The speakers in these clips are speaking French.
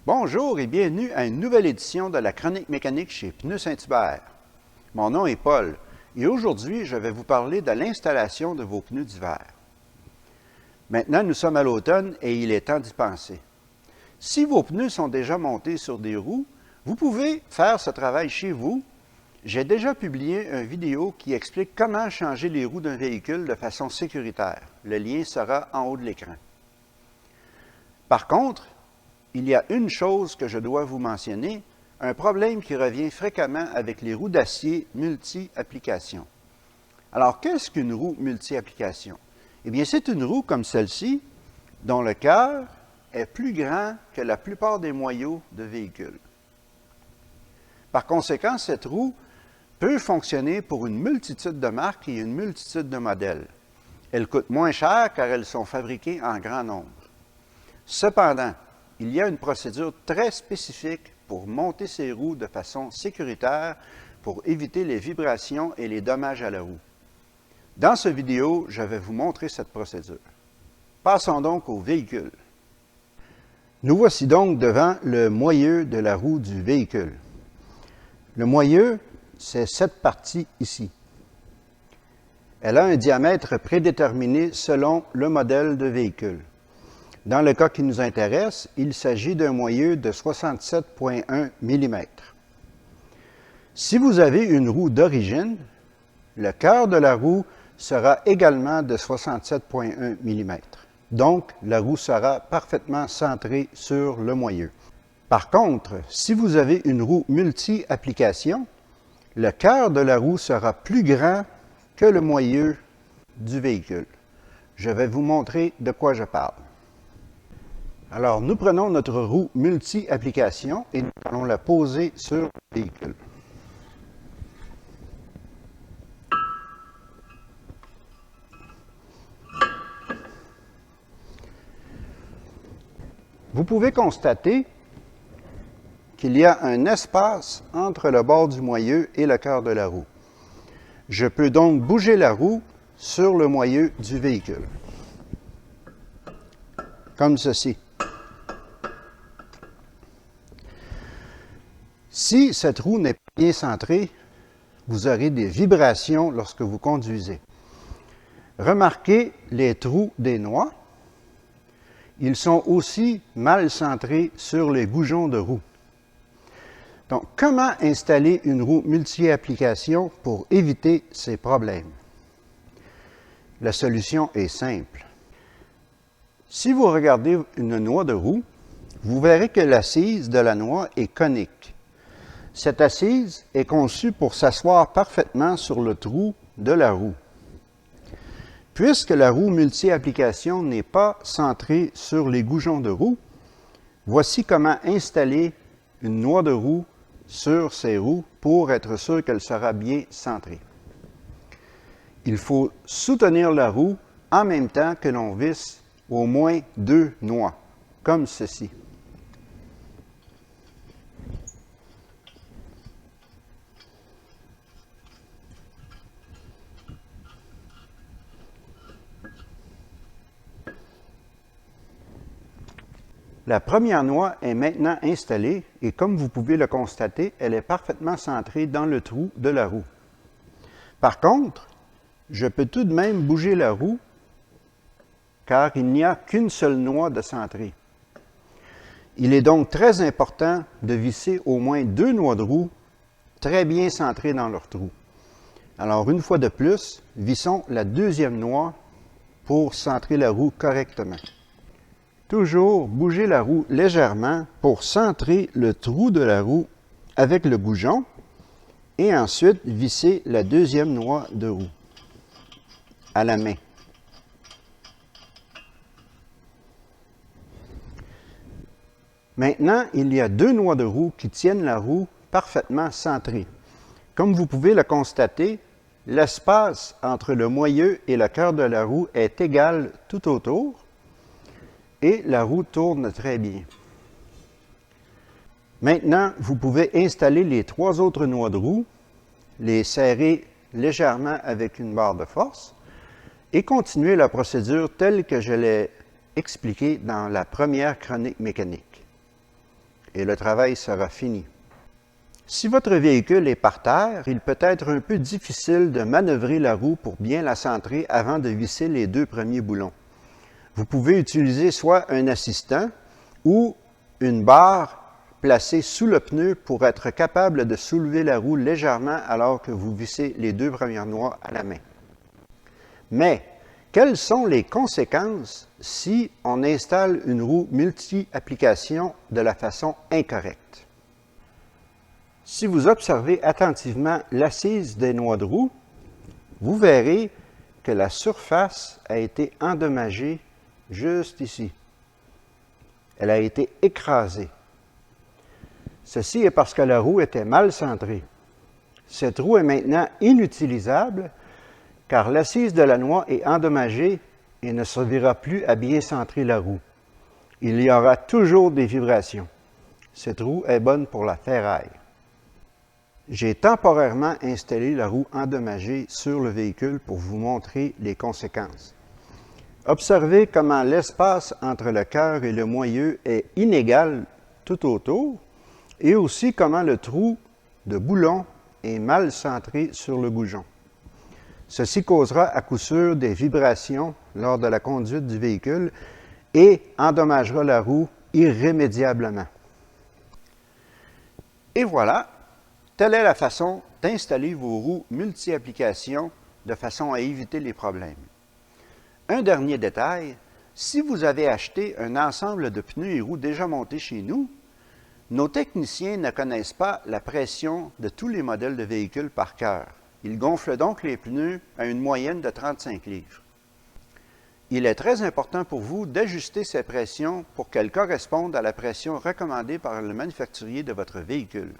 Bonjour et bienvenue à une nouvelle édition de la Chronique mécanique chez Pneus Saint-Hubert. Mon nom est Paul et aujourd'hui je vais vous parler de l'installation de vos pneus d'hiver. Maintenant nous sommes à l'automne et il est temps d'y penser. Si vos pneus sont déjà montés sur des roues, vous pouvez faire ce travail chez vous. J'ai déjà publié une vidéo qui explique comment changer les roues d'un véhicule de façon sécuritaire. Le lien sera en haut de l'écran. Par contre, il y a une chose que je dois vous mentionner, un problème qui revient fréquemment avec les roues d'acier multi-application. Alors, qu'est-ce qu'une roue multi-application? Eh bien, c'est une roue comme celle-ci, dont le cœur est plus grand que la plupart des moyeux de véhicules. Par conséquent, cette roue peut fonctionner pour une multitude de marques et une multitude de modèles. Elles coûtent moins cher car elles sont fabriquées en grand nombre. Cependant, il y a une procédure très spécifique pour monter ces roues de façon sécuritaire pour éviter les vibrations et les dommages à la roue. Dans cette vidéo, je vais vous montrer cette procédure. Passons donc au véhicule. Nous voici donc devant le moyeu de la roue du véhicule. Le moyeu, c'est cette partie ici. Elle a un diamètre prédéterminé selon le modèle de véhicule. Dans le cas qui nous intéresse, il s'agit d'un moyeu de 67,1 mm. Si vous avez une roue d'origine, le cœur de la roue sera également de 67,1 mm. Donc, la roue sera parfaitement centrée sur le moyeu. Par contre, si vous avez une roue multi-application, le cœur de la roue sera plus grand que le moyeu du véhicule. Je vais vous montrer de quoi je parle. Alors, nous prenons notre roue multi-application et nous allons la poser sur le véhicule. Vous pouvez constater qu'il y a un espace entre le bord du moyeu et le cœur de la roue. Je peux donc bouger la roue sur le moyeu du véhicule, comme ceci. Si cette roue n'est pas bien centrée, vous aurez des vibrations lorsque vous conduisez. Remarquez les trous des noix. Ils sont aussi mal centrés sur les goujons de roue. Donc, comment installer une roue multi-application pour éviter ces problèmes? La solution est simple. Si vous regardez une noix de roue, vous verrez que l'assise de la noix est conique. Cette assise est conçue pour s'asseoir parfaitement sur le trou de la roue. Puisque la roue multi-application n'est pas centrée sur les goujons de roue, voici comment installer une noix de roue sur ces roues pour être sûr qu'elle sera bien centrée. Il faut soutenir la roue en même temps que l'on visse au moins 2 noix, comme ceci. La première noix est maintenant installée et comme vous pouvez le constater, elle est parfaitement centrée dans le trou de la roue. Par contre, je peux tout de même bouger la roue car il n'y a qu'une seule noix de centrée. Il est donc très important de visser au moins 2 noix de roue très bien centrées dans leur trou. Alors une fois de plus, vissons la deuxième noix pour centrer la roue correctement. Toujours bouger la roue légèrement pour centrer le trou de la roue avec le goujon et ensuite visser la deuxième noix de roue à la main. Maintenant, il y a 2 noix de roue qui tiennent la roue parfaitement centrée. Comme vous pouvez le constater, l'espace entre le moyeu et le cœur de la roue est égal tout autour. Et la roue tourne très bien. Maintenant, vous pouvez installer les 3 autres noix de roue, les serrer légèrement avec une barre de force et continuer la procédure telle que je l'ai expliqué dans la première chronique mécanique. Et le travail sera fini. Si votre véhicule est par terre, il peut être un peu difficile de manœuvrer la roue pour bien la centrer avant de visser les 2 premiers boulons. Vous pouvez utiliser soit un assistant ou une barre placée sous le pneu pour être capable de soulever la roue légèrement alors que vous vissez les 2 premières noix à la main. Mais, quelles sont les conséquences si on installe une roue multi-application de la façon incorrecte? Si vous observez attentivement l'assise des noix de roue, vous verrez que la surface a été endommagée juste ici. Elle a été écrasée. Ceci est parce que la roue était mal centrée. Cette roue est maintenant inutilisable car l'assise de la noix est endommagée et ne servira plus à bien centrer la roue. Il y aura toujours des vibrations. Cette roue est bonne pour la ferraille. J'ai temporairement installé la roue endommagée sur le véhicule pour vous montrer les conséquences. Observez comment l'espace entre le cœur et le moyeu est inégal tout autour et aussi comment le trou de boulon est mal centré sur le goujon. Ceci causera à coup sûr des vibrations lors de la conduite du véhicule et endommagera la roue irrémédiablement. Et voilà, telle est la façon d'installer vos roues multi-applications de façon à éviter les problèmes. Un dernier détail, si vous avez acheté un ensemble de pneus et roues déjà montés chez nous, nos techniciens ne connaissent pas la pression de tous les modèles de véhicules par cœur. Ils gonflent donc les pneus à une moyenne de 35 livres. Il est très important pour vous d'ajuster ces pressions pour qu'elles correspondent à la pression recommandée par le manufacturier de votre véhicule.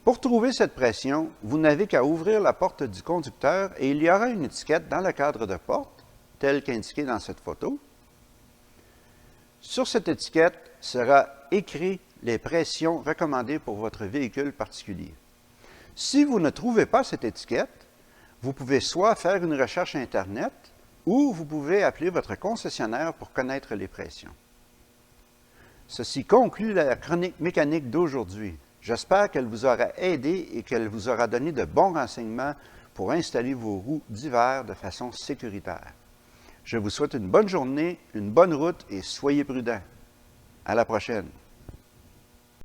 Pour trouver cette pression, vous n'avez qu'à ouvrir la porte du conducteur et il y aura une étiquette dans le cadre de porte, telle qu'indiquée dans cette photo. Sur cette étiquette sera écrit les pressions recommandées pour votre véhicule particulier. Si vous ne trouvez pas cette étiquette, vous pouvez soit faire une recherche Internet ou vous pouvez appeler votre concessionnaire pour connaître les pressions. Ceci conclut la chronique mécanique d'aujourd'hui. J'espère qu'elle vous aura aidé et qu'elle vous aura donné de bons renseignements pour installer vos roues d'hiver de façon sécuritaire. Je vous souhaite une bonne journée, une bonne route et soyez prudents. À la prochaine.